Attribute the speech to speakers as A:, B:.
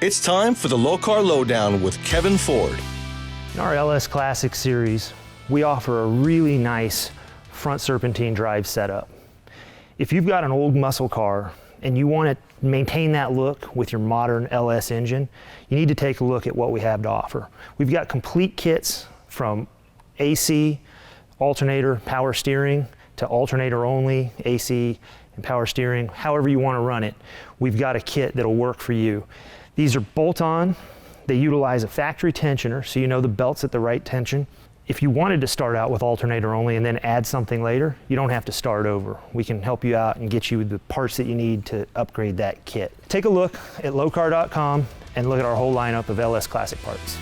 A: It's time for the Lokar Lowdown with Kevin Ford.
B: In our LS Classic series, we offer a really nice front serpentine drive setup. If you've got an old muscle car and you want to maintain that look with your modern LS engine, you need to take a look at what we have to offer. We've got complete kits from AC, alternator, power steering, to alternator only, AC, and power steering, however you want to run it. We've got a kit that'll work for you. These are bolt-on. They utilize a factory tensioner, so you know the belt's at the right tension. If you wanted to start out with alternator only and then add something later, you don't have to start over. We can help you out and get you the parts that you need to upgrade that kit. Take a look at lowcar.com and look at our whole lineup of LS Classic parts.